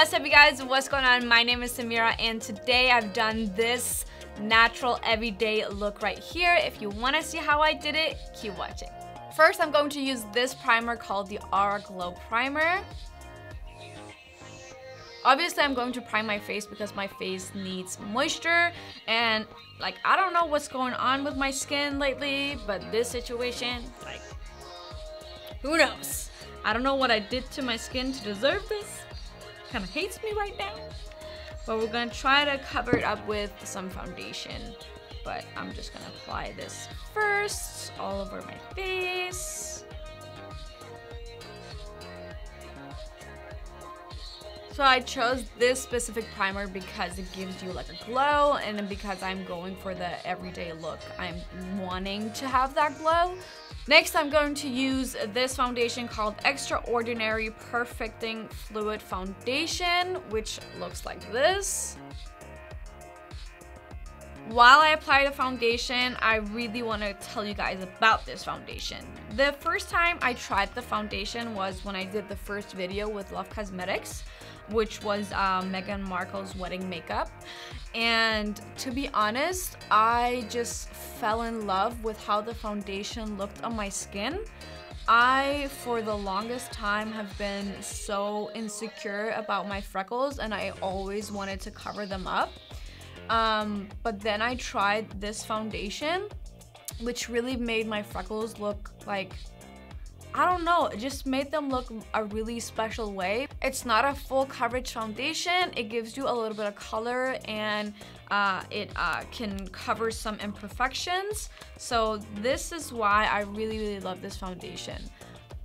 What's up, you guys? What's going on? My name is Samira, and today I've done this natural everyday look right here. If you want to see how I did it, keep watching. First, I'm going to use this primer called the Aura Glow Primer. Obviously, I'm going to prime my face because my face needs moisture, and like, I don't know what's going on with my skin lately, but this situation, like, who knows? I don't know what I did to my skin to deserve this. Kind of hates me right now. But we're gonna try to cover it up with some foundation. But I'm just gonna apply this first all over my face. So I chose this specific primer because it gives you like a glow, and then because I'm going for the everyday look, I'm wanting to have that glow. Next, I'm going to use this foundation called Extraordinary Perfecting Fluid Foundation, which looks like this. While I apply the foundation, I really want to tell you guys about this foundation. The first time I tried the foundation was when I did the first video with Love Cosmetics, which was Meghan Markle's wedding makeup. And to be honest, I just fell in love with how the foundation looked on my skin. I, for the longest time, have been so insecure about my freckles, and I always wanted to cover them up. But then I tried this foundation, which really made my freckles look like, I don't know, it just made them look a really special way. It's not a full coverage foundation. It gives you a little bit of color, and it can cover some imperfections. So this is why I really love this foundation.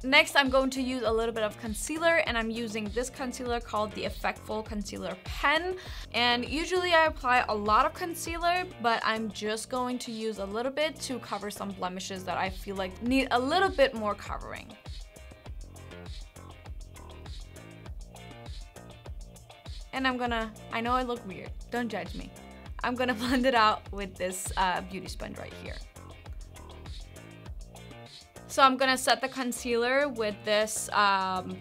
Next, I'm going to use a little bit of concealer, and I'm using this concealer called the Effectful Concealer Pen. And usually I apply a lot of concealer, but I'm just going to use a little bit to cover some blemishes that I feel like need a little bit more covering. And I know I look weird, don't judge me. I'm gonna blend it out with this beauty sponge right here. So I'm gonna set the concealer with this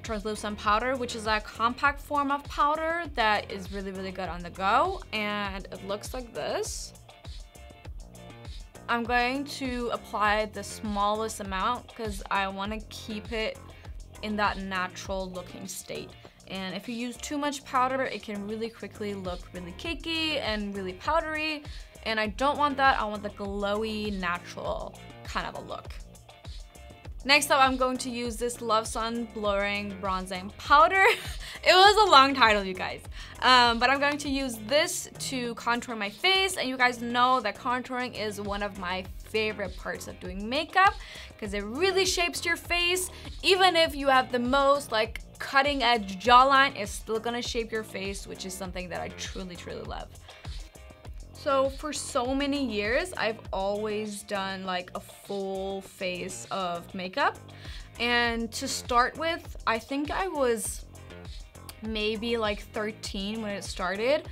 translucent powder, which is a compact form of powder that is really good on the go, and it looks like this. I'm going to apply the smallest amount because I want to keep it in that natural looking state. And if you use too much powder, it can really quickly look really cakey and really powdery, and I don't want that. I want the glowy, natural kind of a look. Next up, I'm going to use this Love Sun Blurring Bronzing Powder. It was a long title, you guys. But I'm going to use this to contour my face. And you guys know that contouring is one of my favorite parts of doing makeup because it really shapes your face. Even if you have the most like cutting edge jawline, it's still gonna shape your face, which is something that I truly love. So for so many years, I've always done like a full face of makeup. And to start with, I think I was maybe like 13 when it started,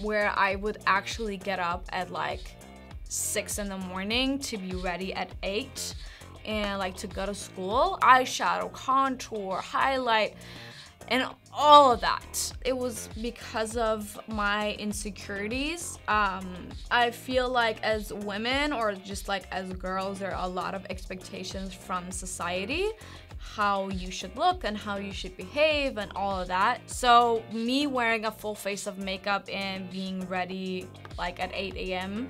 where I would actually get up at like 6 in the morning to be ready at 8 and like to go to school. Eyeshadow, contour, highlight, and all of that. It was because of my insecurities. I feel like as women, or just like as girls, there are a lot of expectations from society, how you should look and how you should behave and all of that. So me wearing a full face of makeup and being ready like at 8 a.m.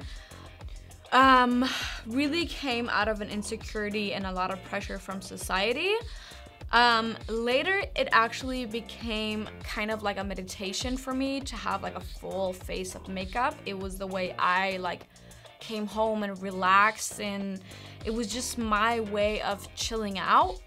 really came out of an insecurity and a lot of pressure from society. Later, it actually became kind of like a meditation for me to have like a full face of makeup. It was the way I like came home and relaxed, and it was just my way of chilling out.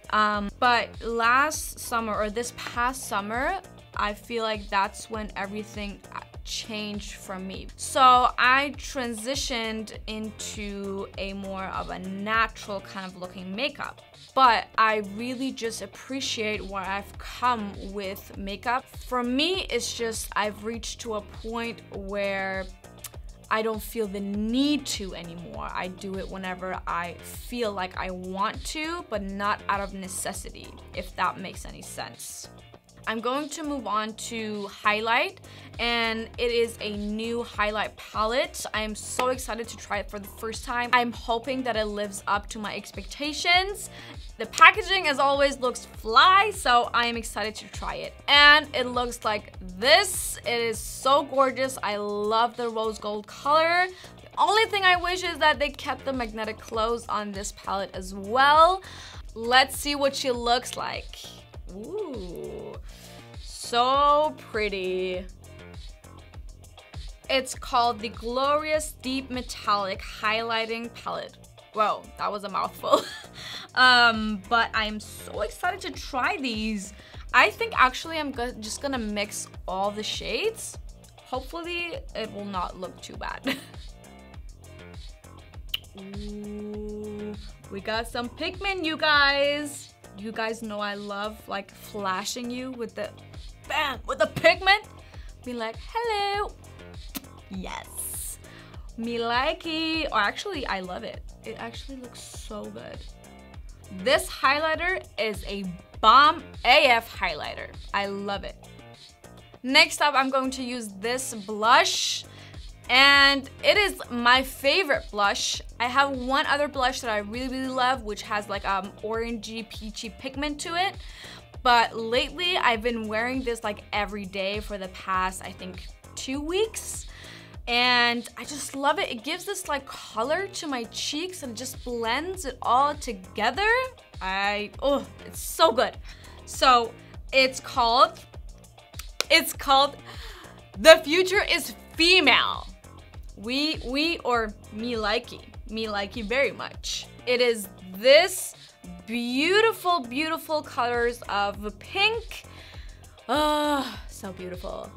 But last summer, or this past summer, I feel like that's when everything changed for me. So I transitioned into a more of a natural kind of looking makeup. But I really just appreciate where I've come with makeup. For me, it's just I've reached to a point where I don't feel the need to anymore. I do it whenever I feel like I want to, but not out of necessity, if that makes any sense. I'm going to move on to highlight, and it is a new highlight palette. I am so excited to try it for the first time. I'm hoping that it lives up to my expectations. The packaging, as always, looks fly, so I am excited to try it. And it looks like this. It is so gorgeous. I love the rose gold color. The only thing I wish is that they kept the magnetic close on this palette as well. Let's see what she looks like. Ooh, so pretty. It's called the Glorious Deep Metallic Highlighting Palette. Whoa, that was a mouthful. But I'm so excited to try these. I think actually I'm just gonna mix all the shades. Hopefully it will not look too bad. Ooh, we got some pigment, you guys. You guys know I love like flashing you with the bam, with the pigment. Be like, hello. Yes, me likey. Or actually, I love it. It actually looks so good. This highlighter is a bomb AF highlighter. I love it. Next up, I'm going to use this blush, and it is my favorite blush. I have one other blush that I really love, which has like orangey peachy pigment to it. But lately, I've been wearing this like every day for the past, I think, 2 weeks. And I just love it. It gives this like color to my cheeks and just blends it all together. Oh, it's so good. So it's called The Future is Female. Or me likey very much. It is this beautiful colors of pink. Oh, so beautiful.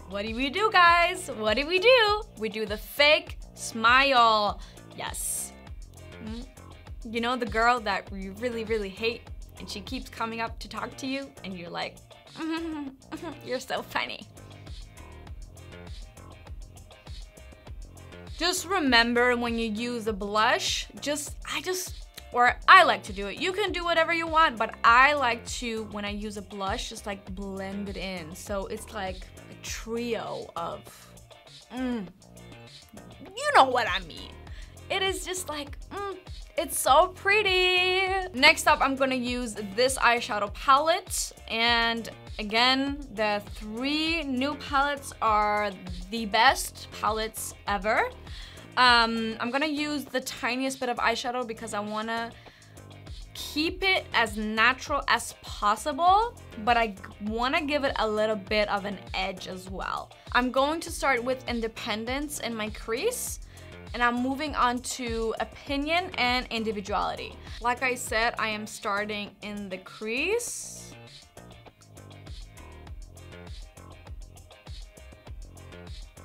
What do we do, guys? What do? We do the fake smile. Yes. You know the girl that you really hate, and she keeps coming up to talk to you, and you're like, you're so funny. Just remember when you use a blush, I like to do it. You can do whatever you want, but I like to, when I use a blush, just like blend it in. So it's like a trio of, you know what I mean. It is just like, it's so pretty. Next up, I'm gonna use this eyeshadow palette. And again, the 3 new palettes are the best palettes ever. I'm gonna use the tiniest bit of eyeshadow because I wanna keep it as natural as possible, but I wanna give it a little bit of an edge as well. I'm going to start with Independence in my crease, and I'm moving on to Opinion and Individuality. Like I said, I am starting in the crease.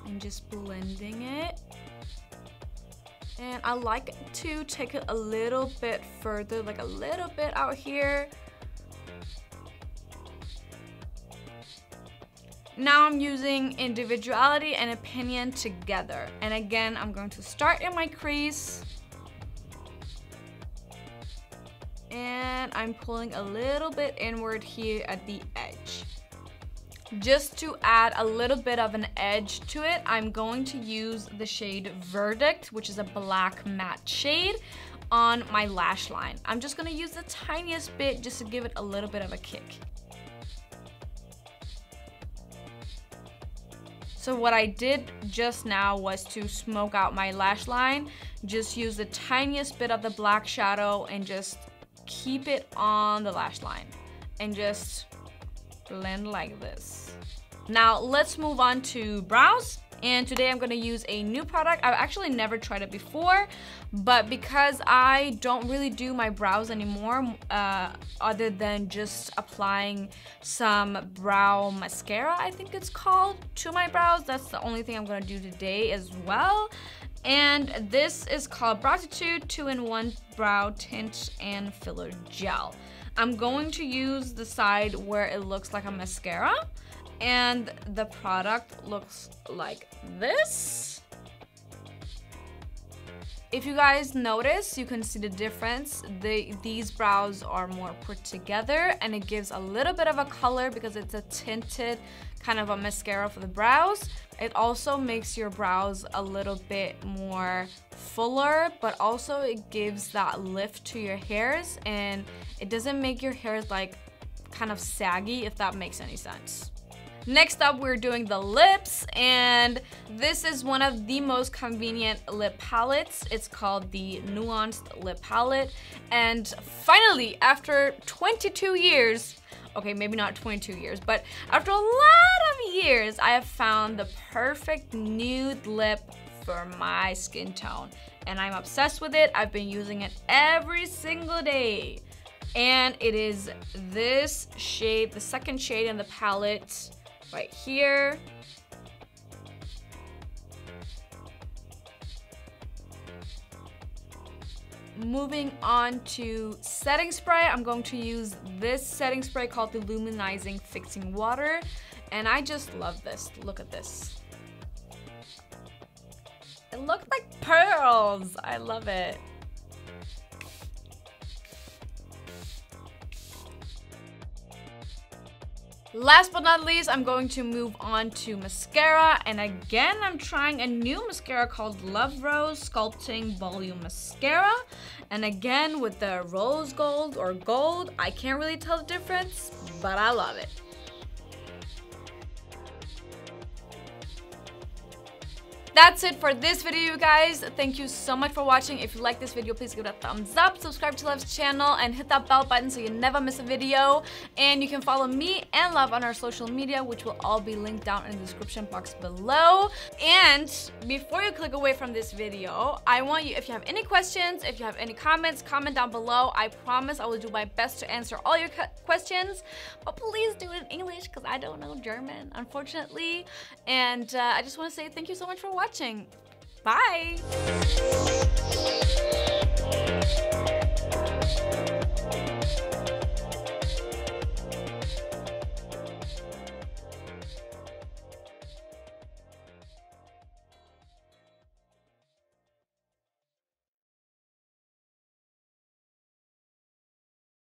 And just blending it. And I like to take it a little bit further, like a little bit out here. Now I'm using Individuality and Opinion together. And again, I'm going to start in my crease. And I'm pulling a little bit inward here at the edge. Just to add a little bit of an edge to it, I'm going to use the shade Verdict, which is a black matte shade, on my lash line. I'm just gonna use the tiniest bit just to give it a little bit of a kick. So what I did just now was to smoke out my lash line. Just use the tiniest bit of the black shadow and just keep it on the lash line. And just blend like this. Now let's move on to brows. And today I'm gonna use a new product. I've actually never tried it before, but because I don't really do my brows anymore, other than just applying some brow mascara, I think it's called, to my brows. That's the only thing I'm gonna do today as well. And this is called Browtitude 2-in-1 Brow Tint and Filler Gel. I'm going to use the side where it looks like a mascara, and the product looks like this. If you guys notice, you can see the difference. These brows are more put together and it gives a little bit of a color because it's a tinted kind of a mascara for the brows. It also makes your brows a little bit more fuller, but also it gives that lift to your hairs and it doesn't make your hairs like kind of saggy, if that makes any sense. Next up, we're doing the lips, and this is one of the most convenient lip palettes. It's called the Nuanced Lip Palette. And finally, after 22 years, okay, maybe not 22 years, but after a lot of years, I have found the perfect nude lip for my skin tone. And I'm obsessed with it. I've been using it every single day. And it is this shade, the second shade in the palette, right here. Moving on to setting spray, I'm going to use this setting spray called the Luminizing Fixing Water, and I just love this. Look at this. It looks like pearls. I love it. Last but not least, I'm going to move on to mascara, and again, I'm trying a new mascara called Love Rose Sculpting Volume Mascara, and again with the rose gold or gold. I can't really tell the difference, but I love it. That's it for this video, you guys. Thank you so much for watching. If you like this video, please give it a thumbs up, subscribe to Love's channel, and hit that bell button so you never miss a video. And you can follow me and Love on our social media, which will all be linked down in the description box below. And before you click away from this video, I want you, if you have any questions, if you have any comments, comment down below. I promise I will do my best to answer all your questions, but please do it in English because I don't know German, unfortunately. And I just want to say thank you so much for watching. Bye!